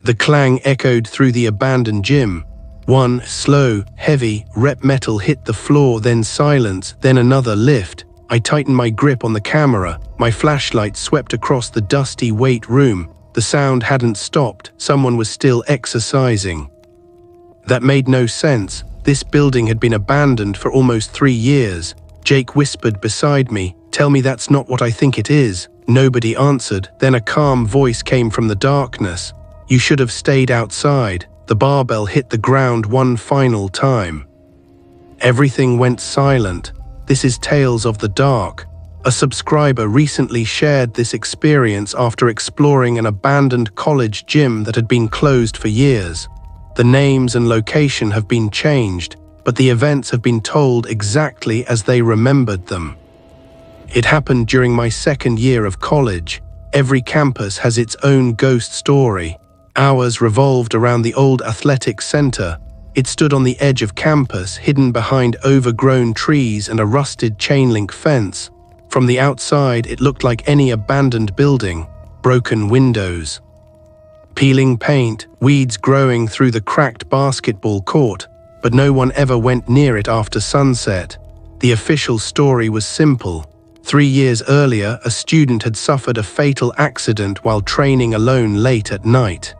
The clang echoed through the abandoned gym. One slow, heavy rep metal hit the floor, then silence, then another lift. I tightened my grip on the camera. My flashlight swept across the dusty weight room. The sound hadn't stopped. Someone was still exercising. That made no sense. This building had been abandoned for almost 3 years. Jake whispered beside me, "Tell me that's not what I think it is." Nobody answered. Then a calm voice came from the darkness. "You should have stayed outside." The barbell hit the ground one final time. Everything went silent. This is Tales of the Dark. A subscriber recently shared this experience after exploring an abandoned college gym that had been closed for years. The names and location have been changed, but the events have been told exactly as they remembered them. It happened during my second year of college. Every campus has its own ghost story. Ours revolved around the old athletic center. It stood on the edge of campus, hidden behind overgrown trees and a rusted chain-link fence. From the outside, it looked like any abandoned building. Broken windows, peeling paint, weeds growing through the cracked basketball court, but no one ever went near it after sunset. The official story was simple. 3 years earlier, a student had suffered a fatal accident while training alone late at night.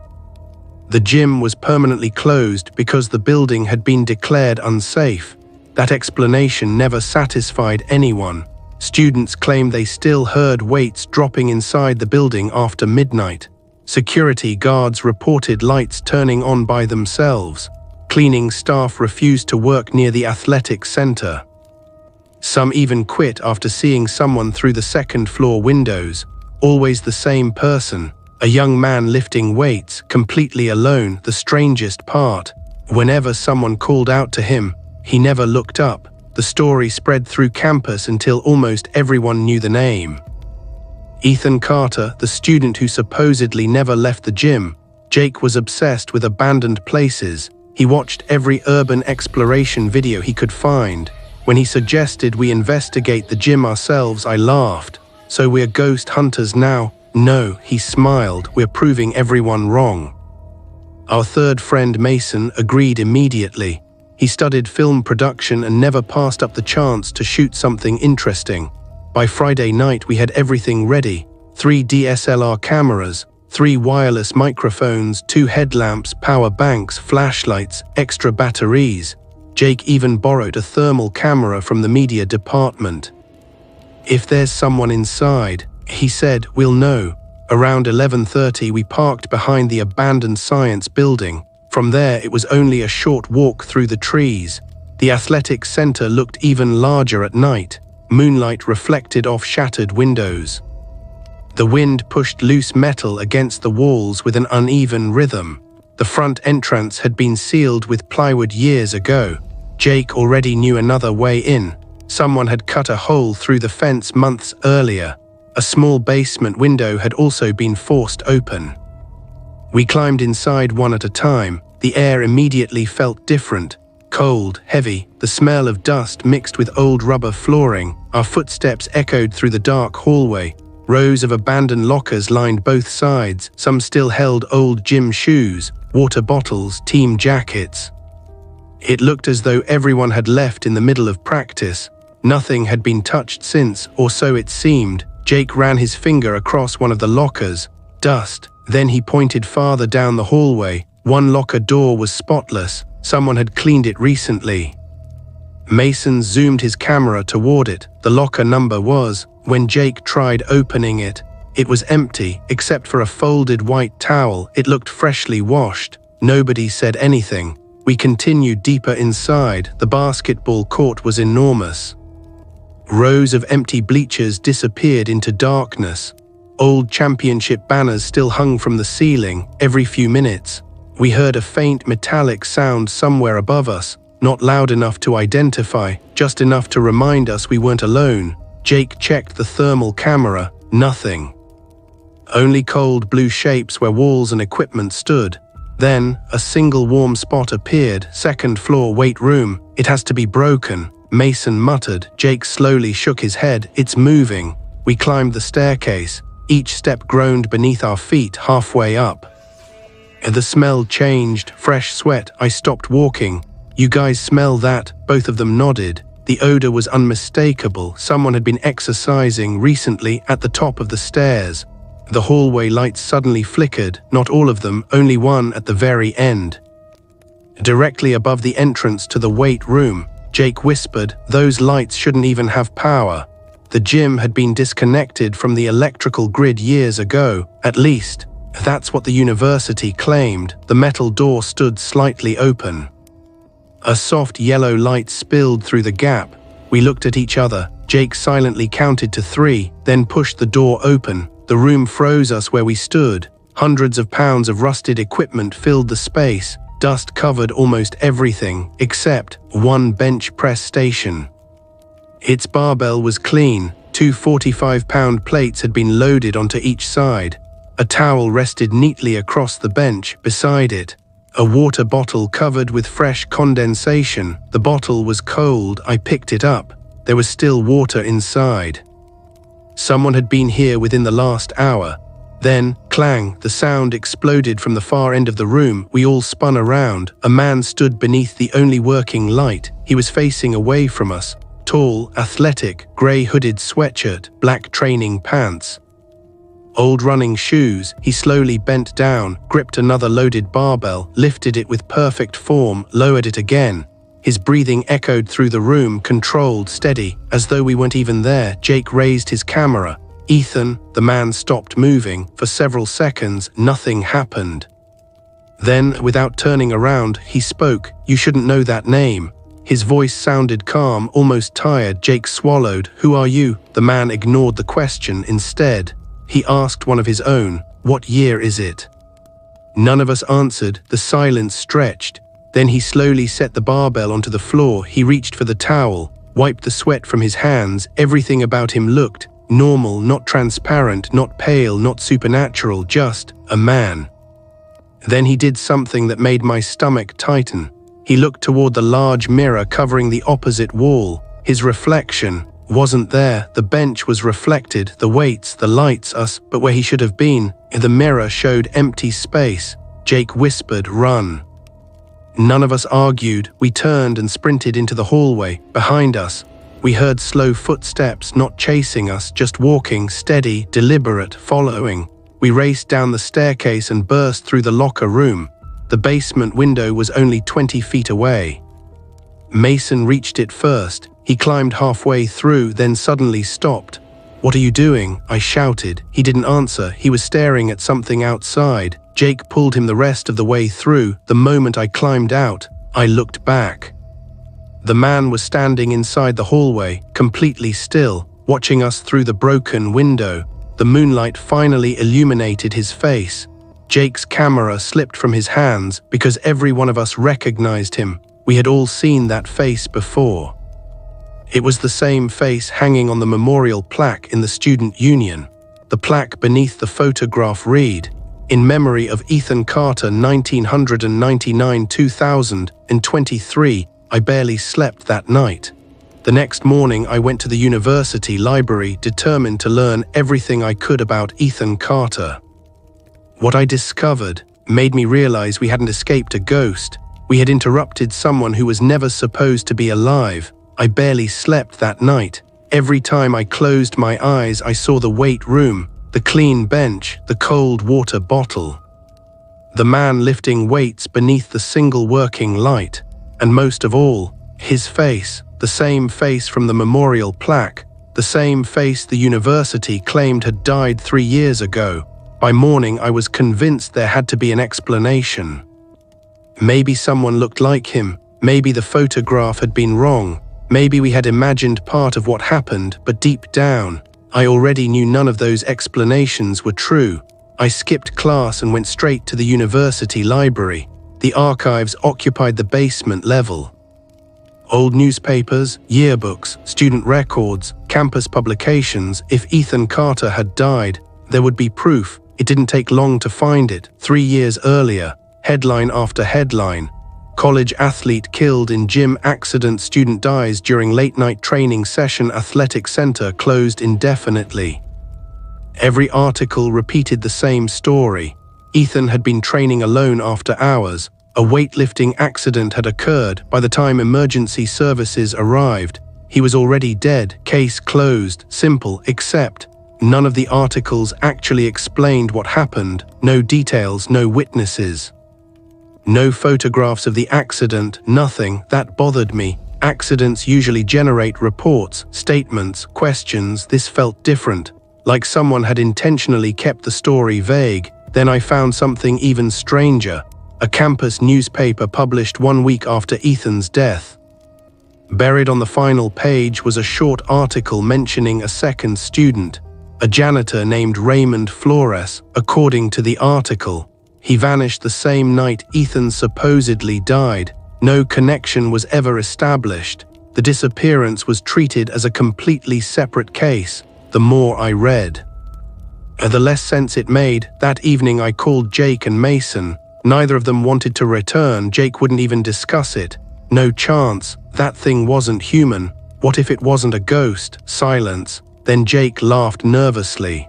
The gym was permanently closed because the building had been declared unsafe. That explanation never satisfied anyone. Students claimed they still heard weights dropping inside the building after midnight. Security guards reported lights turning on by themselves. Cleaning staff refused to work near the athletic center. Some even quit after seeing someone through the second-floor windows. Always the same person. A young man lifting weights, completely alone, the strangest part. Whenever someone called out to him, he never looked up. The story spread through campus until almost everyone knew the name. Ethan Carter, the student who supposedly never left the gym. Jake was obsessed with abandoned places. He watched every urban exploration video he could find. When he suggested we investigate the gym ourselves, I laughed. "So we're ghost hunters now?" "No," he smiled, "we're proving everyone wrong." Our third friend Mason agreed immediately. He studied film production and never passed up the chance to shoot something interesting. By Friday night we had everything ready. 3 DSLR cameras, 3 wireless microphones, 2 headlamps, power banks, flashlights, extra batteries. Jake even borrowed a thermal camera from the media department. "If there's someone inside," he said, "we'll know." Around 11:30 we parked behind the abandoned science building. From there it was only a short walk through the trees. The athletic center looked even larger at night. Moonlight reflected off shattered windows. The wind pushed loose metal against the walls with an uneven rhythm. The front entrance had been sealed with plywood years ago. Jake already knew another way in. Someone had cut a hole through the fence months earlier. A small basement window had also been forced open. We climbed inside one at a time. The air immediately felt different. Cold, heavy, the smell of dust mixed with old rubber flooring. Our footsteps echoed through the dark hallway. Rows of abandoned lockers lined both sides. Some still held old gym shoes, water bottles, team jackets. It looked as though everyone had left in the middle of practice. Nothing had been touched since, or so it seemed. Jake ran his finger across one of the lockers. Dust. Then he pointed farther down the hallway. One locker door was spotless. Someone had cleaned it recently. Mason zoomed his camera toward it. The locker number was. When Jake tried opening it, it was empty, except for a folded white towel. It looked freshly washed. Nobody said anything. We continued deeper inside. The basketball court was enormous. Rows of empty bleachers disappeared into darkness. Old championship banners still hung from the ceiling. Every few minutes, we heard a faint metallic sound somewhere above us, not loud enough to identify, just enough to remind us we weren't alone. Jake checked the thermal camera. Nothing. Only cold blue shapes where walls and equipment stood. Then, a single warm spot appeared. Second floor weight room. "It has to be broken," Mason muttered. Jake slowly shook his head. "It's moving." We climbed the staircase. Each step groaned beneath our feet halfway up. The smell changed, fresh sweat. I stopped walking. "You guys smell that?" Both of them nodded. The odor was unmistakable. Someone had been exercising recently at the top of the stairs. The hallway lights suddenly flickered, not all of them, only one at the very end. Directly above the entrance to the weight room, Jake whispered, "Those lights shouldn't even have power." The gym had been disconnected from the electrical grid years ago, at least. That's what the university claimed. The metal door stood slightly open. A soft yellow light spilled through the gap. We looked at each other. Jake silently counted to 3, then pushed the door open. The room froze us where we stood. Hundreds of pounds of rusted equipment filled the space. Dust covered almost everything, except one bench press station. Its barbell was clean. 2 45-pound plates had been loaded onto each side. A towel rested neatly across the bench beside it. A water bottle covered with fresh condensation. The bottle was cold. I picked it up. There was still water inside. Someone had been here within the last hour. Then, clang, the sound exploded from the far end of the room. We all spun around. A man stood beneath the only working light. He was facing away from us. Tall, athletic, grey hooded sweatshirt, black training pants. Old running shoes. He slowly bent down, gripped another loaded barbell, lifted it with perfect form, lowered it again. His breathing echoed through the room, controlled, steady, as though we weren't even there. Jake raised his camera. "Ethan," the man stopped moving. For several seconds, nothing happened. Then, without turning around, he spoke. "You shouldn't know that name." His voice sounded calm, almost tired. Jake swallowed. "Who are you?" The man ignored the question instead. He asked one of his own, "What year is it?" None of us answered. The silence stretched. Then he slowly set the barbell onto the floor. He reached for the towel, wiped the sweat from his hands. Everything about him looked normal, not transparent, not pale, not supernatural, just a man. Then he did something that made my stomach tighten. He looked toward the large mirror covering the opposite wall. His reflection wasn't there. The bench was reflected, the weights, the lights, us, but where he should have been, the mirror showed empty space. Jake whispered, "Run." None of us argued. We turned and sprinted into the hallway. Behind us, we heard slow footsteps, not chasing us, just walking, steady, deliberate, following. We raced down the staircase and burst through the locker room. The basement window was only 20 feet away. Mason reached it first. He climbed halfway through, then suddenly stopped. "What are you doing?" I shouted. He didn't answer. He was staring at something outside. Jake pulled him the rest of the way through. The moment I climbed out, I looked back. The man was standing inside the hallway, completely still, watching us through the broken window. The moonlight finally illuminated his face. Jake's camera slipped from his hands because every one of us recognized him. We had all seen that face before. It was the same face hanging on the memorial plaque in the student union. The plaque beneath the photograph read, "In memory of Ethan Carter, 1999-2023, I barely slept that night." The next morning I went to the university library, determined to learn everything I could about Ethan Carter. What I discovered made me realize we hadn't escaped a ghost. We had interrupted someone who was never supposed to be alive. I barely slept that night. Every time I closed my eyes, I saw the weight room, the clean bench, the cold water bottle. The man lifting weights beneath the single working light. And most of all, his face, the same face from the memorial plaque, the same face the university claimed had died 3 years ago. By morning, I was convinced there had to be an explanation. Maybe someone looked like him. Maybe the photograph had been wrong. Maybe we had imagined part of what happened, but deep down, I already knew none of those explanations were true. I skipped class and went straight to the university library. The archives occupied the basement level. Old newspapers, yearbooks, student records, campus publications. If Ethan Carter had died, there would be proof. It didn't take long to find it. 3 years earlier, headline after headline. College athlete killed in gym accident, student dies during late-night training session, athletic center closed indefinitely. Every article repeated the same story. Ethan had been training alone after hours. A weightlifting accident had occurred. By the time emergency services arrived, he was already dead. Case closed. Simple, except none of the articles actually explained what happened. No details, no witnesses. No photographs of the accident, nothing. That bothered me. Accidents usually generate reports, statements, questions. This felt different, like someone had intentionally kept the story vague. Then I found something even stranger. A campus newspaper published 1 week after Ethan's death. Buried on the final page was a short article mentioning a second student, a janitor named Raymond Flores. According to the article, he vanished the same night Ethan supposedly died. No connection was ever established. The disappearance was treated as a completely separate case. The more I read, the less sense it made. That evening I called Jake and Mason. Neither of them wanted to return. Jake wouldn't even discuss it. No chance. That thing wasn't human. What if it wasn't a ghost? Silence. Then Jake laughed nervously.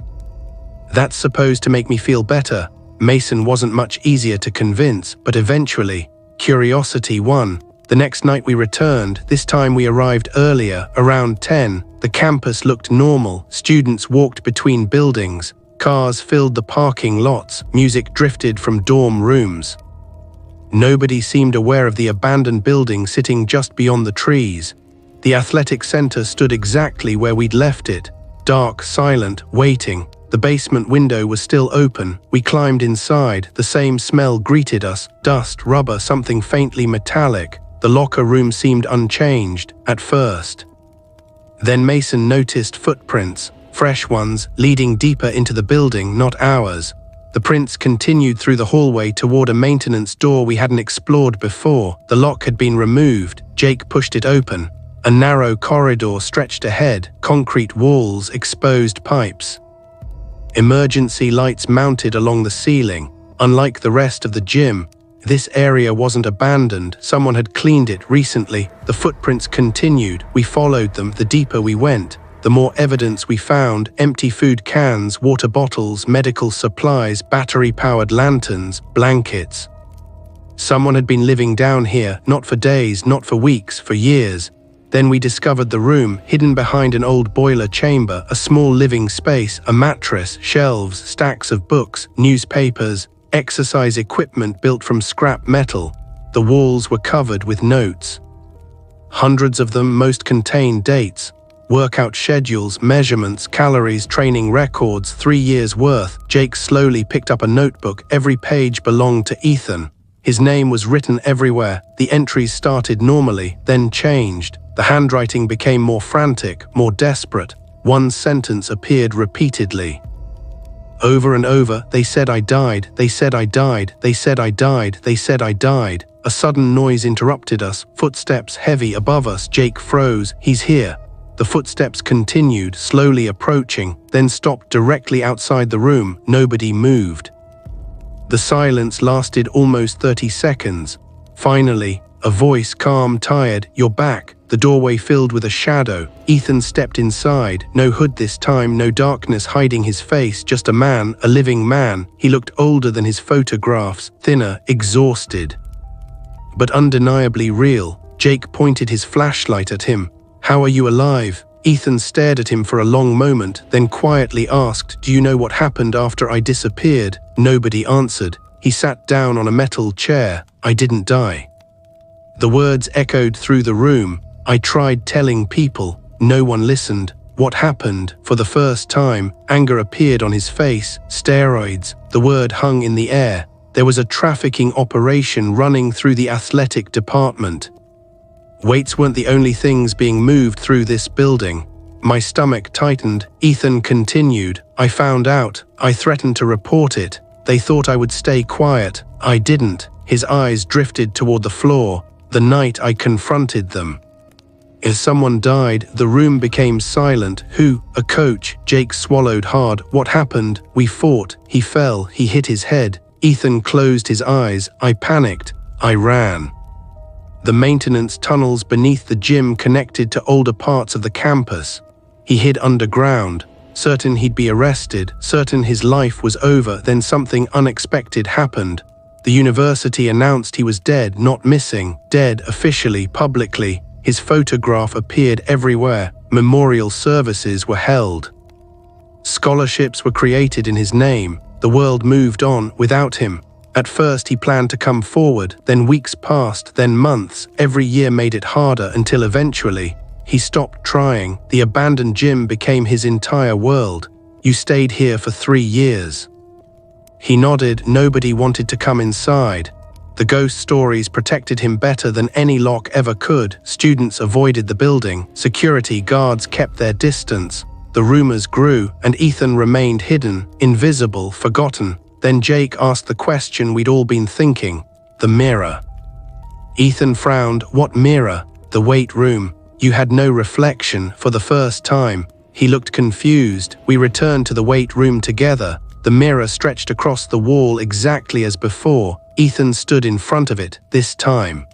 That's supposed to make me feel better. Mason wasn't much easier to convince, but eventually, curiosity won. The next night we returned. This time we arrived earlier, around 10. The campus looked normal. Students walked between buildings. Cars filled the parking lots. Music drifted from dorm rooms. Nobody seemed aware of the abandoned building sitting just beyond the trees. The athletic center stood exactly where we'd left it. Dark, silent, waiting. The basement window was still open. We climbed inside. The same smell greeted us. Dust, rubber, something faintly metallic. The locker room seemed unchanged, at first. Then Mason noticed footprints. Fresh ones, leading deeper into the building, not ours. The prints continued through the hallway toward a maintenance door we hadn't explored before. The lock had been removed. Jake pushed it open. A narrow corridor stretched ahead, concrete walls, exposed pipes. Emergency lights mounted along the ceiling. Unlike the rest of the gym, this area wasn't abandoned. Someone had cleaned it recently. The footprints continued. We followed them. The deeper we went, the more evidence we found: empty food cans, water bottles, medical supplies, battery-powered lanterns, blankets. Someone had been living down here, not for days, not for weeks, for years. Then we discovered the room, hidden behind an old boiler chamber, a small living space, a mattress, shelves, stacks of books, newspapers, exercise equipment built from scrap metal. The walls were covered with notes. Hundreds of them, most contained dates. Workout schedules, measurements, calories, training records, 3 years' worth. Jake slowly picked up a notebook. Every page belonged to Ethan. His name was written everywhere. The entries started normally, then changed. The handwriting became more frantic, more desperate. One sentence appeared repeatedly. Over and over, they said I died, they said I died, they said I died, they said I died. A sudden noise interrupted us. Footsteps heavy above us. Jake froze. He's here. The footsteps continued, slowly approaching, then stopped directly outside the room. Nobody moved. The silence lasted almost 30 seconds. Finally, a voice, calm, tired, "You're back." The doorway filled with a shadow. Ethan stepped inside. No hood this time, no darkness hiding his face, just a man, a living man. He looked older than his photographs, thinner, exhausted, but undeniably real. Jake pointed his flashlight at him. "How are you alive?" Ethan stared at him for a long moment, then quietly asked, "Do you know what happened after I disappeared?" Nobody answered. He sat down on a metal chair. "I didn't die." The words echoed through the room. "I tried telling people. No one listened." What happened? For the first time, anger appeared on his face. Steroids. The word hung in the air. There was a trafficking operation running through the athletic department. Weights weren't the only things being moved through this building. My stomach tightened. Ethan continued. "I found out. I threatened to report it. They thought I would stay quiet. I didn't." His eyes drifted toward the floor. "The night I confronted them. If someone died, the room became silent." "Who?" "A coach." Jake swallowed hard. "What happened?" "We fought. He fell. He hit his head." Ethan closed his eyes. "I panicked. I ran." The maintenance tunnels beneath the gym connected to older parts of the campus. He hid underground. certain he'd be arrested, certain his life was over. Then something unexpected happened. The university announced he was dead, not missing, dead officially, publicly. His photograph appeared everywhere. Memorial services were held. Scholarships were created in his name. The world moved on without him. At first he planned to come forward, then weeks passed, then months. Every year made it harder until eventually he stopped trying. The abandoned gym became his entire world. You stayed here for 3 years. He nodded. Nobody wanted to come inside. The ghost stories protected him better than any lock ever could. Students avoided the building. Security guards kept their distance. The rumors grew, and Ethan remained hidden, invisible, forgotten. Then Jake asked the question we'd all been thinking. The mirror. Ethan frowned. What mirror? The weight room. You had no reflection. For the first time, he looked confused. We returned to the weight room together. The mirror stretched across the wall exactly as before. Ethan stood in front of it, this time.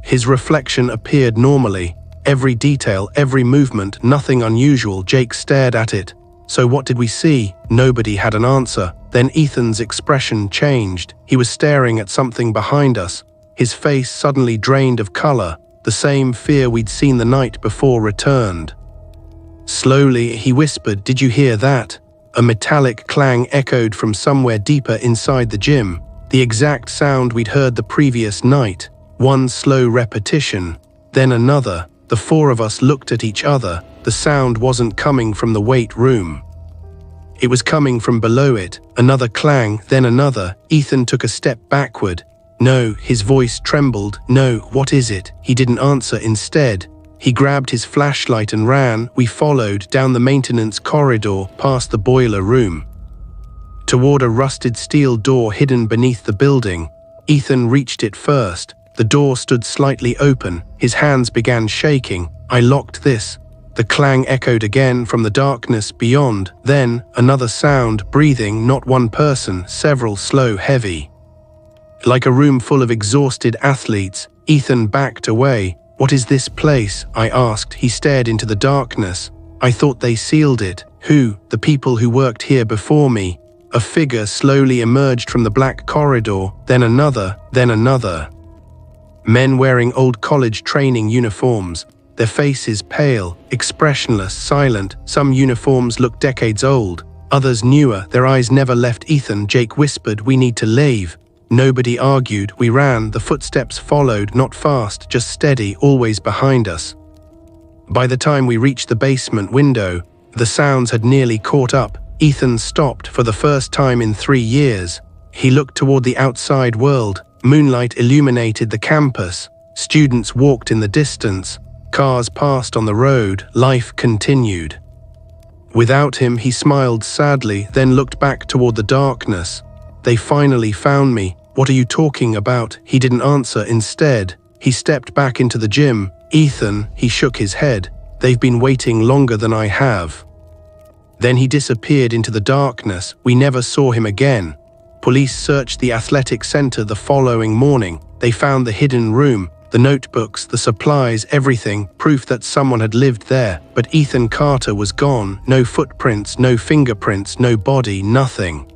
His reflection appeared normally. Every detail, every movement, nothing unusual. Jake stared at it. So what did we see? Nobody had an answer. Then Ethan's expression changed. He was staring at something behind us. His face suddenly drained of color. The same fear we'd seen the night before returned. Slowly, he whispered, "Did you hear that?" A metallic clang echoed from somewhere deeper inside the gym. The exact sound we'd heard the previous night. One slow repetition, then another. The 4 of us looked at each other. The sound wasn't coming from the weight room. It was coming from below it. Another clang, then another. Ethan took a step backward. No, his voice trembled. No, what is it? He didn't answer. Instead, he grabbed his flashlight and ran. We followed down the maintenance corridor, past the boiler room, toward a rusted steel door hidden beneath the building. Ethan reached it first. The door stood slightly open. His hands began shaking. I locked this. The clang echoed again from the darkness beyond. Then, another sound, breathing, not one person, several, slow, heavy. Like a room full of exhausted athletes, Ethan backed away. "What is this place?" I asked. He stared into the darkness. "I thought they sealed it." "Who?" "The people who worked here before me." A figure slowly emerged from the black corridor, then another, then another. Men wearing old college training uniforms, their faces pale, expressionless, silent. Some uniforms looked decades old, others newer. Their eyes never left Ethan. Jake whispered, "We need to leave." Nobody argued. We ran. The footsteps followed, not fast, just steady, always behind us. By the time we reached the basement window, the sounds had nearly caught up. Ethan stopped for the first time in 3 years. He looked toward the outside world. Moonlight illuminated the campus. Students walked in the distance. Cars passed on the road. Life continued. Without him, he smiled sadly, then looked back toward the darkness. "They finally found me." "What are you talking about?" He didn't answer. Instead, he stepped back into the gym. "Ethan," he shook his head. "They've been waiting longer than I have." Then he disappeared into the darkness. We never saw him again. Police searched the athletic center the following morning. They found the hidden room, the notebooks, the supplies, everything, proof that someone had lived there. But Ethan Carter was gone. No footprints, no fingerprints, no body, nothing.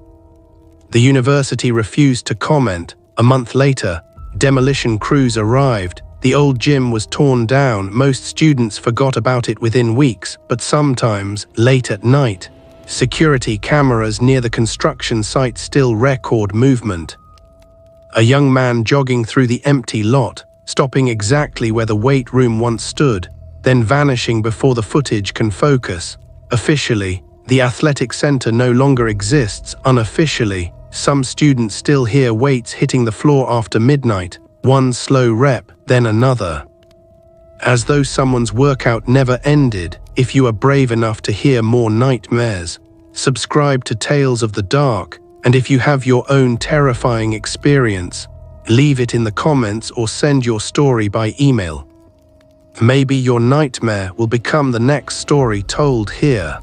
The university refused to comment. A month later, demolition crews arrived. The old gym was torn down. Most students forgot about it within weeks, but sometimes, late at night, security cameras near the construction site still record movement. A young man jogging through the empty lot, stopping exactly where the weight room once stood, then vanishing before the footage can focus. Officially, the athletic center no longer exists. Unofficially, some students still hear weights hitting the floor after midnight, one slow rep, then another. As though someone's workout never ended. If you are brave enough to hear more nightmares, subscribe to Tales of the Dark, and if you have your own terrifying experience, leave it in the comments or send your story by email. Maybe your nightmare will become the next story told here.